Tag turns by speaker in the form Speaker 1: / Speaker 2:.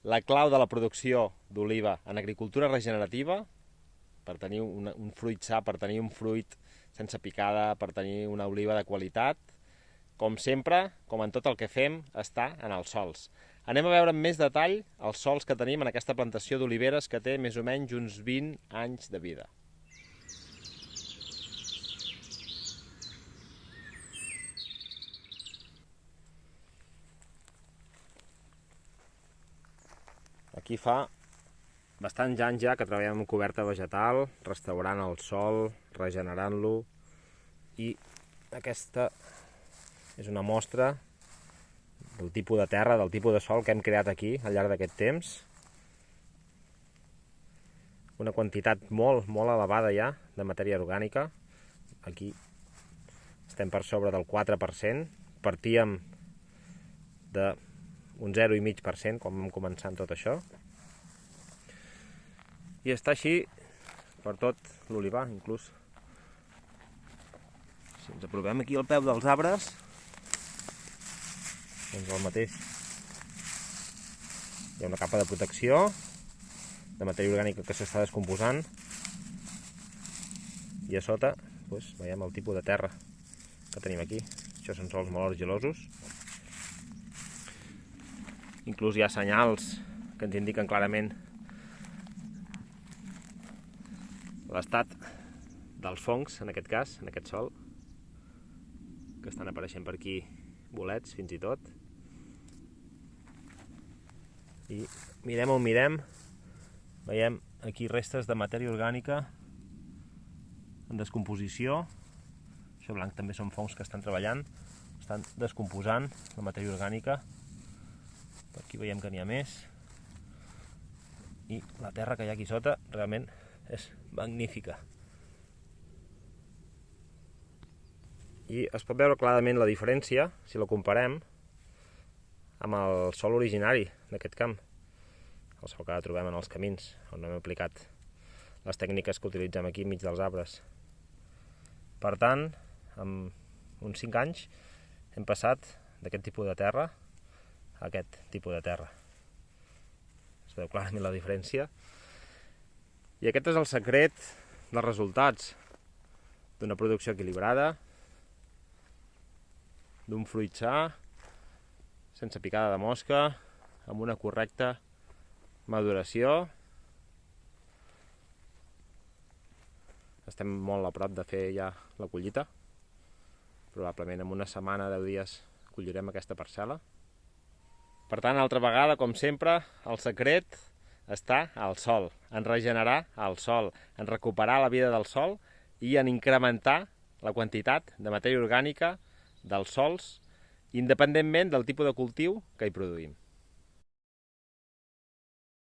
Speaker 1: la clau de la producció d'oliva en agricultura regenerativa, per tenir un fruit sa, per tenir un fruit sense picada, per tenir una oliva de qualitat, com sempre, com en tot el que fem, està en els sols. Anem a veure amb més detall els sols que tenim en aquesta plantació d'oliveres que té més o menys uns 20 anys de vida. Aquí fa bastants anys ja que treballem amb coberta vegetal, restaurant el sòl, regenerant-lo, i aquesta és una mostra del tipus de terra, del tipus de sòl que hem creat aquí al llarg d'aquest temps. Una quantitat molt elevada ja de matèria orgànica. Aquí estem per sobre del 4%, partíem d'un 0,5% quan vam començar amb tot això. I està així per tot l'olivar, inclús. Si ens aprovem aquí al peu dels arbres, doncs el mateix. Hi ha una capa de protecció de matèria orgànica que s'està descomposant, i a sota veiem el tipus de terra que tenim aquí. Això són sòls molt argilosos. Inclús hi ha senyals que ens indiquen clarament l'estat dels fongs, en aquest cas, en aquest sòl, que estan apareixent per aquí bolets, fins i tot. I mirem on mirem, veiem aquí restes de matèria orgànica en descomposició. Això blanc també són fongs que estan treballant, estan descomposant la matèria orgànica. Per aquí veiem que n'hi ha més. I la terra que hi ha aquí sota realment és magnífica. I es pot veure clarament la diferència si la comparem amb el sòl originari d'aquest camp, el sòl que trobem en els camins, on hem aplicat les tècniques que utilitzem aquí enmig dels arbres. Per tant, en uns 5 anys hem passat d'aquest tipus de terra a aquest tipus de terra. Es veu clarament la diferència. I aquest és el secret dels resultats d'una producció equilibrada, d'un fruit sa, sense picada de mosca, amb una correcta maduració. Estem molt a prop de fer ja la collita. Probablement en una setmana, 10 dies, collirem aquesta parcel·la. Per tant, altra vegada, com sempre, el secret està al sòl, en regenerar el sòl, en recuperar la vida del sòl i en incrementar la quantitat de matèria orgànica dels sòls, independentment del tipus de cultiu que hi produïm.